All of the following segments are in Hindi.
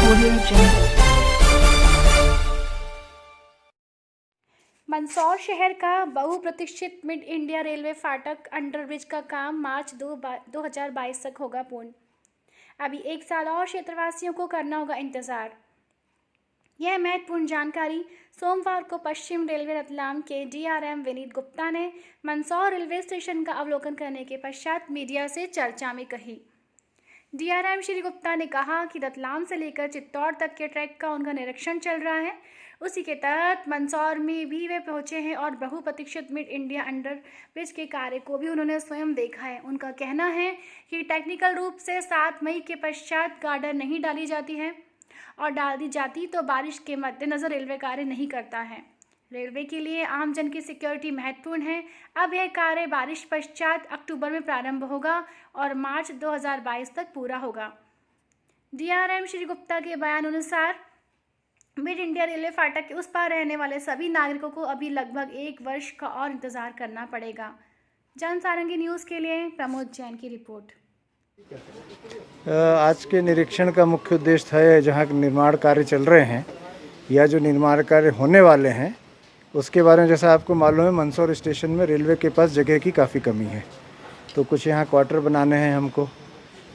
Audio Jungle. मंदसौर शहर का बहुप्रतीक्षित मिड इंडिया रेलवे फाटक अंडरब्रिज का काम मार्च 2022 तक होगा पूर्ण। अभी 1 साल और क्षेत्रवासियों को करना होगा इंतजार। यह महत्वपूर्ण जानकारी सोमवार को पश्चिम रेलवे रतलाम के डीआरएम विनीत गुप्ता ने मंदसौर रेलवे स्टेशन का अवलोकन करने के पश्चात मीडिया से चर्चा में कही। डीआरएम श्री गुप्ता ने कहा कि रतलाम से लेकर चित्तौड़ तक के ट्रैक का उनका निरीक्षण चल रहा है। उसी के तहत मंदसौर में भी वे पहुंचे हैं और बहुप्रतीक्षित मिड इंडिया अंडर ब्रिज के कार्य को भी उन्होंने स्वयं देखा है। उनका कहना है कि टेक्निकल रूप से 7 मई के पश्चात गार्डर नहीं डाली जाती है और डाल दी जाती तो बारिश के मद्देनज़र रेलवे कार्य नहीं करता है। रेलवे के लिए आमजन की सिक्योरिटी महत्वपूर्ण है। अब यह कार्य बारिश पश्चात अक्टूबर में प्रारंभ होगा और मार्च 2022 तक पूरा होगा। डीआरएम श्री गुप्ता के बयान अनुसार मिड इंडिया रेलवे फाटक के उस पार रहने वाले सभी नागरिकों को अभी लगभग 1 वर्ष का और इंतजार करना पड़ेगा। जनसारंगी न्यूज़ के लिए प्रमोद जैन की रिपोर्ट। आज के निरीक्षण का मुख्य उद्देश्य था जहाँ निर्माण कार्य चल रहे हैं या जो निर्माण कार्य होने वाले हैं उसके बारे में। जैसा आपको मालूम है, मंदसौर स्टेशन में रेलवे के पास जगह की काफ़ी कमी है, तो कुछ यहाँ क्वार्टर बनाने हैं हमको,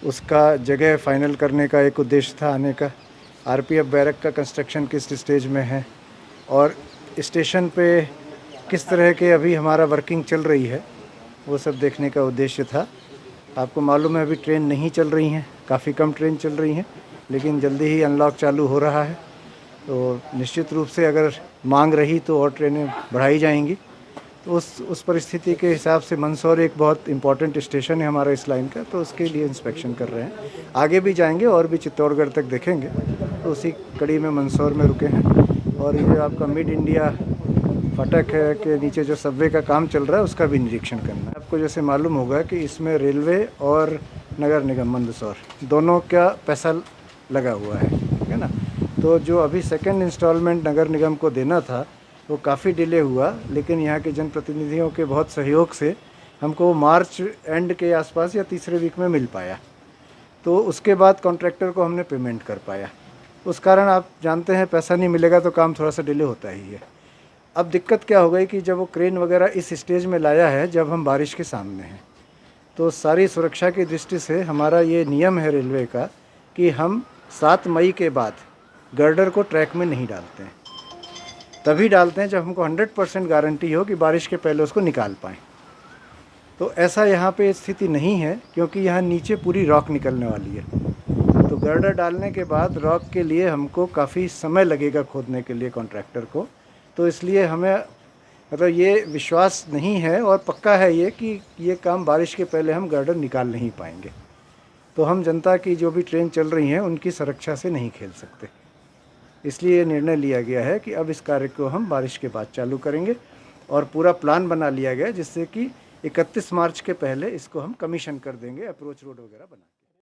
उसका जगह फाइनल करने का एक उद्देश्य था आने का। आरपीएफ बैरक का कंस्ट्रक्शन किस स्टेज में है और स्टेशन पे किस तरह के अभी हमारा वर्किंग चल रही है वो सब देखने का उद्देश्य था। आपको मालूम है अभी ट्रेन नहीं चल रही हैं, काफ़ी कम ट्रेन चल रही हैं, लेकिन जल्दी ही अनलॉक चालू हो रहा है। तो निश्चित रूप से अगर मांग रही तो और ट्रेनें बढ़ाई जाएंगी। तो उस परिस्थिति के हिसाब से मंदसौर एक बहुत इम्पॉर्टेंट स्टेशन है हमारा इस लाइन का, तो उसके लिए इंस्पेक्शन कर रहे हैं। आगे भी जाएंगे और भी चित्तौड़गढ़ तक देखेंगे, तो उसी कड़ी में मंदसौर में रुके हैं। और ये आपका मिड इंडिया फाटक है के नीचे जो सबवे का काम चल रहा है उसका भी निरीक्षण करना है। आपको जैसे मालूम होगा कि इसमें रेलवे और नगर निगम मंदसौर दोनों का पैसा लगा हुआ है, ठीक है ना। तो जो अभी सेकेंड इंस्टॉलमेंट नगर निगम को देना था वो काफ़ी डिले हुआ, लेकिन यहाँ के जनप्रतिनिधियों के बहुत सहयोग से हमको मार्च एंड के आसपास या तीसरे वीक में मिल पाया। तो उसके बाद कॉन्ट्रैक्टर को हमने पेमेंट कर पाया। उस कारण आप जानते हैं पैसा नहीं मिलेगा तो काम थोड़ा सा डिले होता ही है। अब दिक्कत क्या हो गई कि जब वो क्रेन वगैरह इस स्टेज में लाया है जब हम बारिश के सामने हैं, तो सारी सुरक्षा की दृष्टि से हमारा ये नियम है रेलवे का कि हम 7 मई के बाद गर्डर को ट्रैक में नहीं डालते हैं। तभी डालते हैं जब हमको 100% गारंटी हो कि बारिश के पहले उसको निकाल पाएँ। तो ऐसा यहाँ पे स्थिति नहीं है, क्योंकि यहाँ नीचे पूरी रॉक निकलने वाली है। तो गर्डर डालने के बाद रॉक के लिए हमको काफ़ी समय लगेगा खोदने के लिए कॉन्ट्रैक्टर को। तो इसलिए हमें मतलब ये विश्वास नहीं है और पक्का है ये कि ये काम बारिश के पहले हम गर्डर निकाल नहीं पाएंगे। तो हम जनता की जो भी ट्रेन चल रही हैं उनकी सुरक्षा से नहीं खेल सकते। इसलिए ये निर्णय लिया गया है कि अब इस कार्य को हम बारिश के बाद चालू करेंगे और पूरा प्लान बना लिया गया जिससे कि 31 मार्च के पहले इसको हम कमीशन कर देंगे, अप्रोच रोड वगैरह बना।